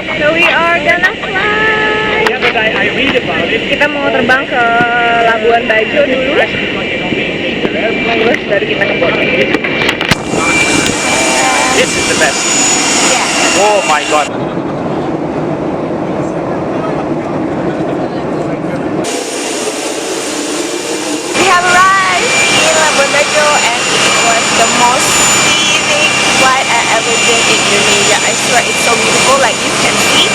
So we are gonna fly. Kita mau terbang ke Labuan Bajo dulu. Terus baru kita ke boat. This is the best. Yeah. Oh my god. We have arrived in Labuan Bajo and it was the most scenic flight I ever did in Indonesia. I swear it's so beautiful. Like you can see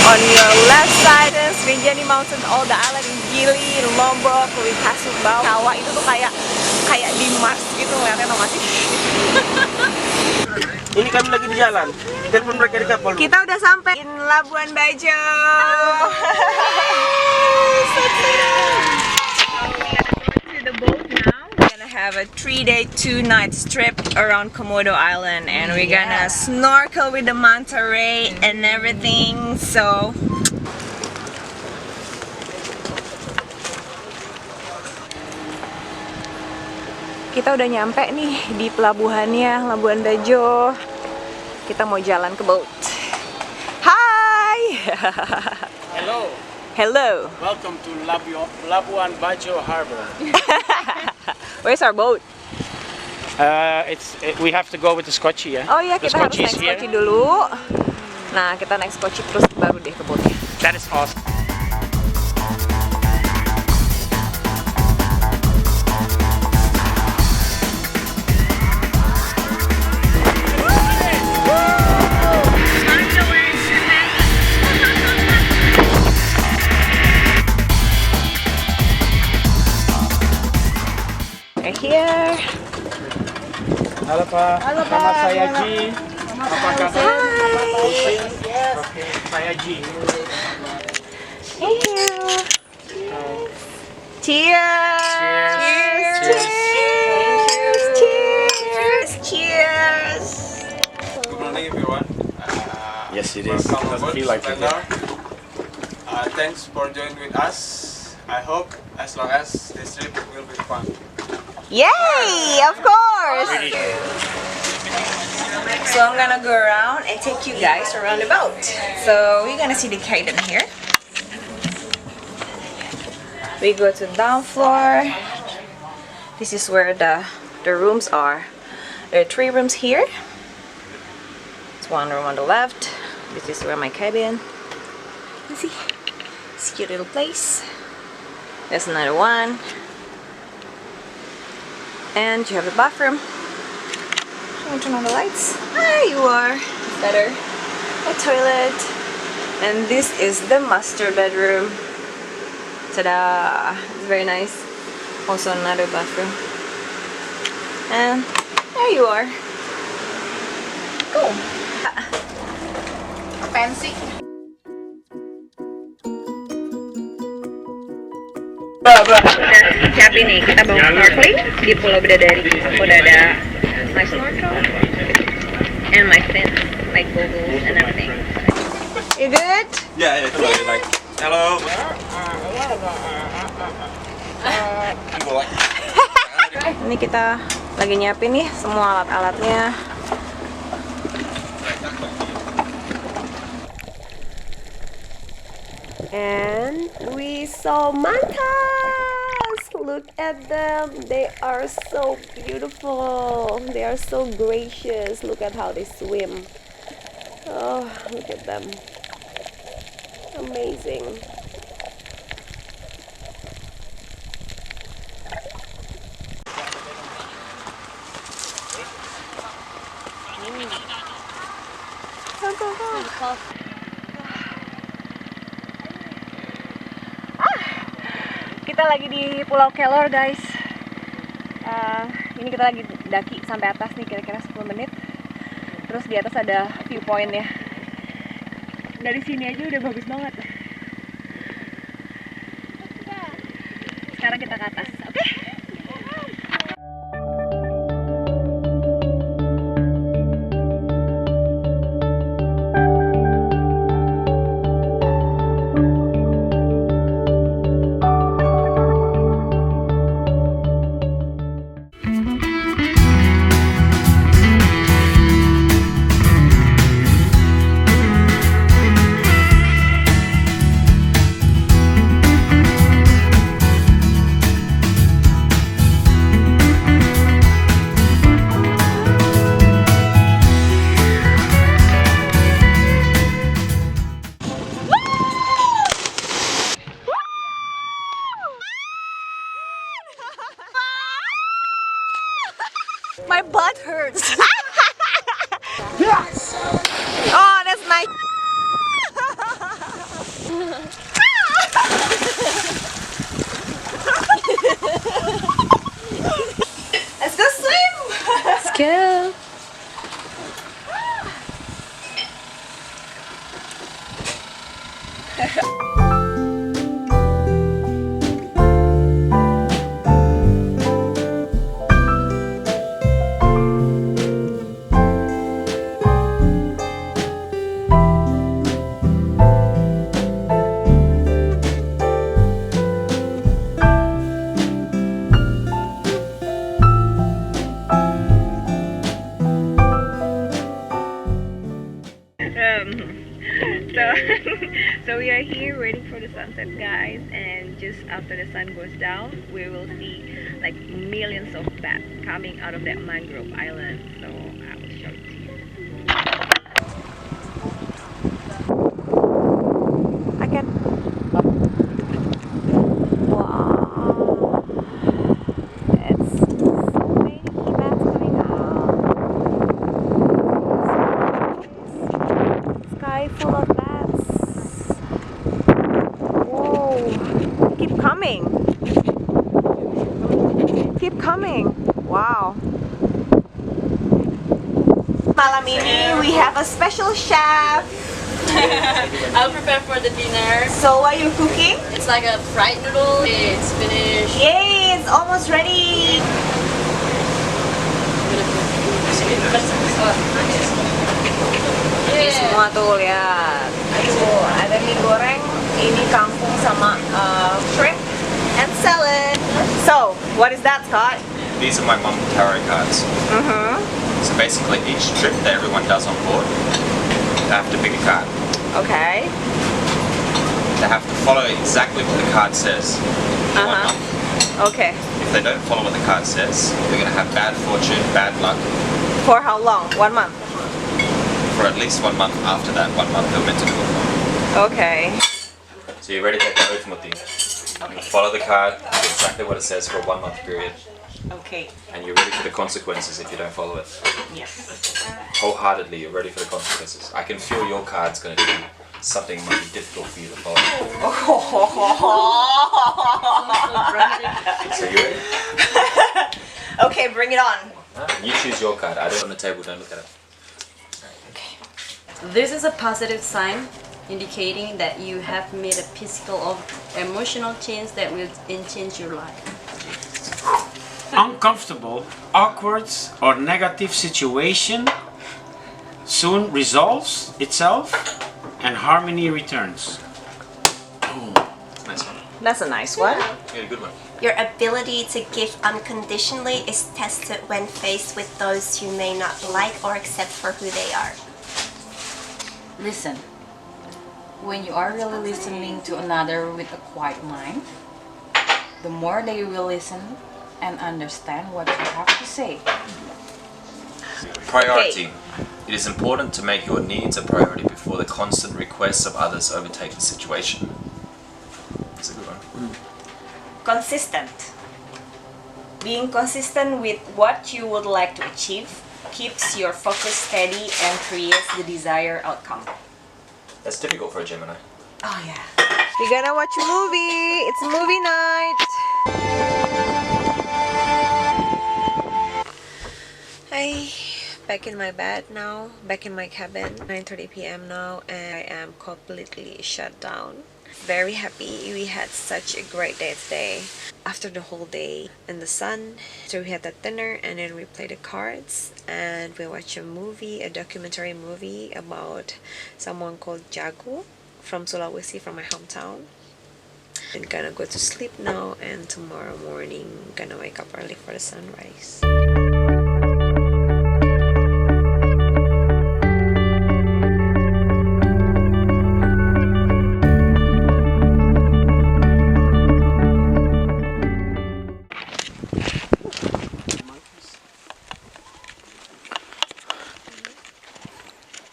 on your left side there's Rinjani Mountains, all the island in Gili, Lombok, we pass Pulau. Kawah itu tuh kayak di Mars gitu ngeliatnya, tau gak sih? Ini kami lagi di jalan. Telepon mereka di kapal. Kita udah sampai in Labuan Bajo. So excited. To the boat now. We're gonna have a 3-day, 2-night trip around Komodo Island, and we're gonna snorkel with the manta ray and everything. So kita udah nyampe nih di pelabuhannya Labuan Bajo. Kita mau jalan ke boat. Hi. Hello. Hello. Welcome to Labuan Bajo Harbor. Where's our boat? We have to go with the Scotchy, yeah? Oh iya, The kita harus Scotchy naik is here. Scotchy dulu. Nah, kita naik Scotchy terus baru deh ke boatnya. That is awesome. We're here. Halo Pak. Halo, Pak. Nama saya Ji. Apa kabar? Hi. Oke, saya Ji. Thank you. Cheers. Cheers. Cheers. Cheers. Cheers. Good morning, everyone. Yes, it is. Welcome Doesn't aboard feel like it. Splendor. Thanks for joining with us. I hope as long as this trip will be fun. Yay! Of course. So I'm gonna go around and take you guys around the boat. So we're gonna see the cabin here. We go to the down floor. This is where the rooms are. There are 3 rooms here. It's 1 room on the left. This is where my cabin. You see, it's a cute little place. There's another one. And you have a bathroom. I'm gonna turn on the lights. There you are. Better. A toilet. And this is the master bedroom. Ta-da! It's very nice. Also another bathroom. And there you are. Cool. Fancy. Siapin nih, kita bawa snorkeling di Pulau Bidadari. Udah ada my snorkel and my fin, my goggles and everything. You good? Yeah, it's really like. Hello. Ini kita lagi nyiapin nih semua alat-alatnya. And we saw mantas. Look at them. They are so beautiful. They are so gracious. Look at how they swim. Oh, look at them. Amazing. Kita lagi di Pulau Kelor, guys. Ini kita lagi daki sampai atas nih, kira-kira 10 menit. Terus di atas ada viewpoint ya. Dari sini aja udah bagus banget. Sekarang kita ke atas, oke? So, so we are here waiting for the sunset, guys, and just after the sun goes down, we will see like millions of bats coming out of that mangrove island. So I will show it to you. I can. Wow, it's so many bats coming out. Sky full of bats. Whoa! Keep coming. Keep coming. Wow. Malam ini we have a special chef. I'll prepare for the dinner. So what are you cooking? It's like a fried noodle. It's finished. Yay! It's almost ready. Ini semua tuh lihat. Aduh, ada mie goreng, ini kangkung sama shrimp and salad. So, what is that, Scott? These are my mum tarot cards. So basically each trip that everyone does on board, they have to pick a card. Okay. They have to follow exactly what the card says for 1 month. Okay. If they don't follow what the card says, they're going to have bad fortune, bad luck For how long? 1 month. for at least 1 month after that 1 month they're meant to do it for. Okay. So you're ready to take the oath, Muti. You follow the card, do exactly what it says for a 1 month period, Okay. and you're ready for the consequences if you don't follow it. Yes. Wholeheartedly, you're ready for the consequences. I can feel your card's going to do something might be difficult for you to follow. So you ready? Okay, bring it on. You choose your card. I don't on the table, don't look at it. This is a positive sign indicating that you have made a physical or emotional change that will change your life. Uncomfortable, awkward, or negative situation soon resolves itself and harmony returns. Nice one. That's a nice one. Yeah, good one. Your ability to give unconditionally is tested when faced with those you may not like or accept for who they are. Listen. When you are really listening to another with a quiet mind, the more they will listen and understand what you have to say. Priority. It is important to make your needs a priority before the constant requests of others overtake the situation. That's a good one. Consistent. Being consistent with what you would like to achieve keeps your focus steady and creates the desired outcome. That's difficult for a Gemini. Oh yeah. We're gonna watch a movie. It's movie night. Hi. Back in my bed now. Back in my cabin. 9:30 p.m. now, and I am completely shut down. Very happy. We had such a great day today. After the whole day in the sun, so we had that dinner and then we played the cards and we watched a movie, a documentary movie about someone called Jago from Sulawesi, from my hometown. I'm gonna go to sleep now, and tomorrow morning gonna wake up early for the sunrise.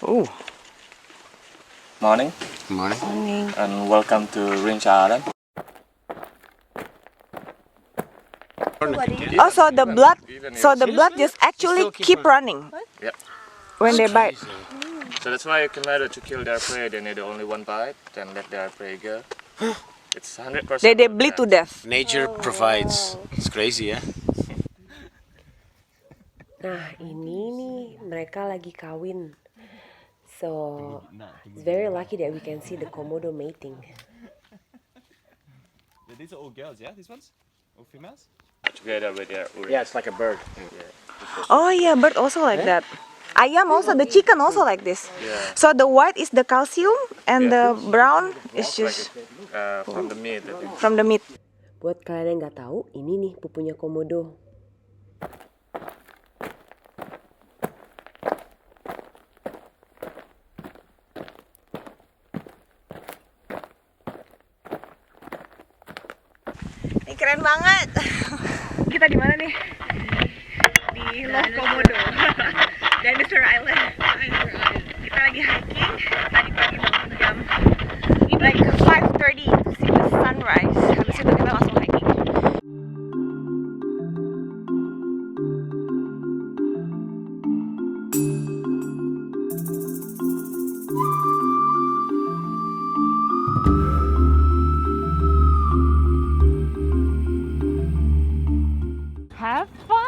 Oh. Morning Morning. and welcome to Jalan. Oh, so the blood just actually keep running Yep. when they bite. So that's why you can matter to kill their prey. They need only one bite, then let their prey go. It's 100%. They bleed to death. Nature provides. It's crazy, ya. Nah, ini nih mereka lagi kawin. So, it's very lucky that we can see the Komodo mating. These are all girls, yeah? These ones? All females? Together with their Yeah, it's like a bird. Oh yeah, bird also like that. Ayam also, the chicken also like this. Yeah. So the white is the calcium and the brown is just from the meat. from the meat. Buat kalian yang nggak tahu, ini nih pupunya Komodo. keren banget. Kita di mana nih? Di Komodo. Dinosaur Island. Kita lagi hiking. Tadi pagi bangun jam like 5:30 to see the sunrise. Habis itu kita langsung hiking. Have fun!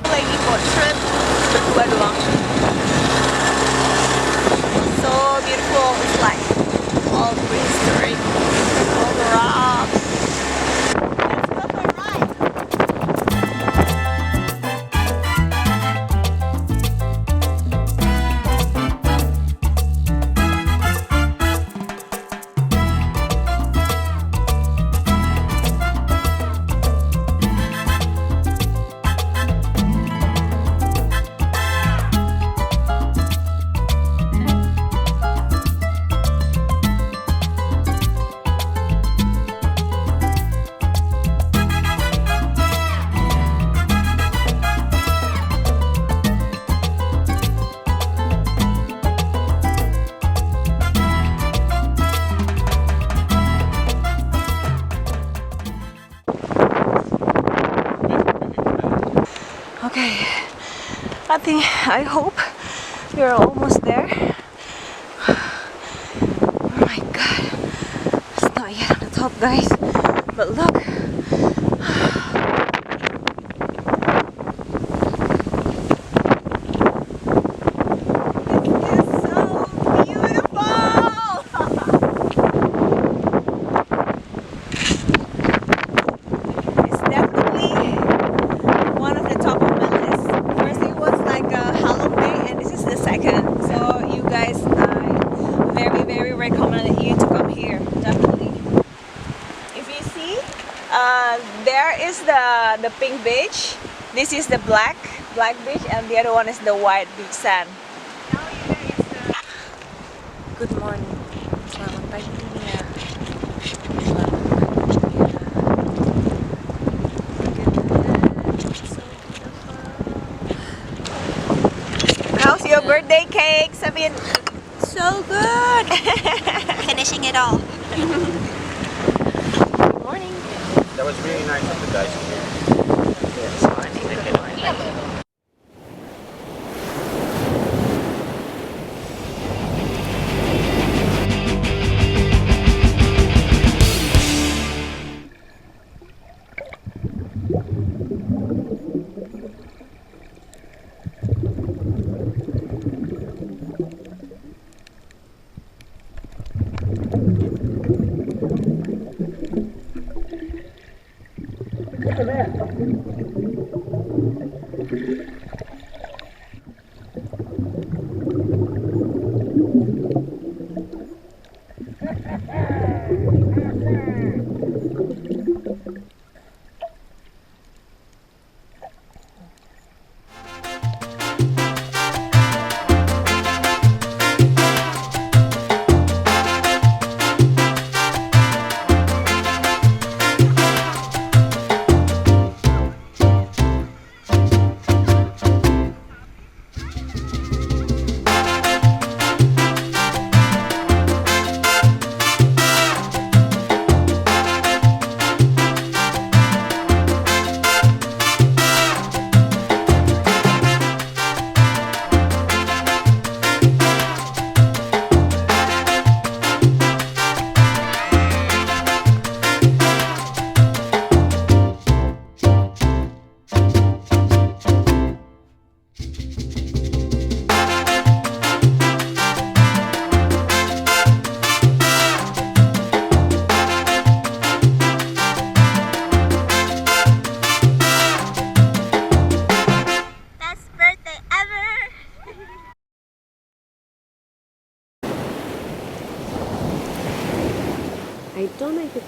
Lagi boat trip berdua doang. So beautiful, it's like all prehistoric, all the rocks. Let's go for a ride. Okay, I hope we're almost there. Oh my god, it's not yet on the top, guys, but look. This is so beautiful. It's definitely one of the top of my list. First it was like a Halong Bay, and this is the second. So you guys, I very recommend you to come here, definitely. If you see, there is the pink beach. This is the black beach, and the other one is the white beach sand. Good morning. Selamat pagi dunia. Selamat pagi dunia. How's your birthday cake, Sabine? So good. Finishing it all. Good morning. That was really nice of the guys here. Good morning. Good morning.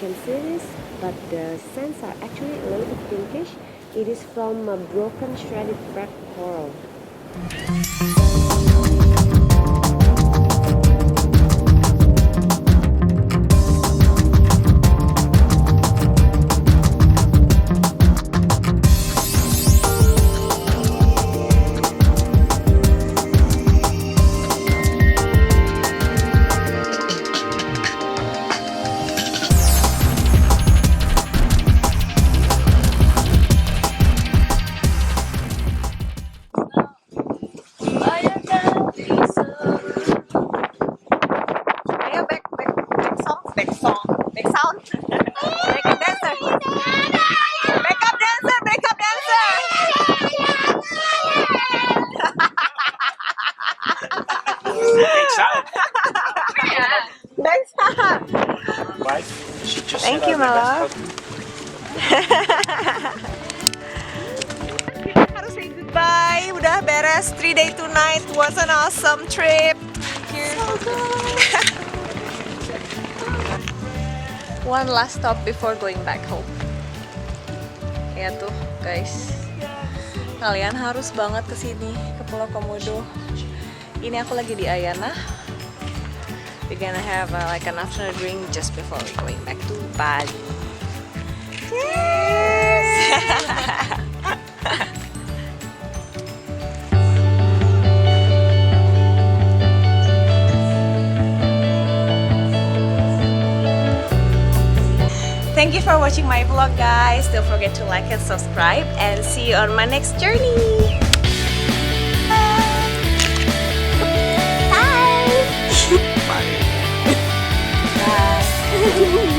can see this, but the sands are actually a little bit pinkish. It is from a broken shredded red coral. Thank you, my love. Kita harus say goodbye. Udah beres 3 day 2 night. Was an awesome trip. So good. One last stop before going back home. Ya tuh, guys. Kalian harus banget kesini ke Pulau Komodo. Ini aku lagi di Ayana. We're gonna have like an afternoon drink just before we're going back to Bali. Cheers! Thank you for watching my vlog, guys. Don't forget to like and subscribe, and see you on my next journey. Bye. Bye.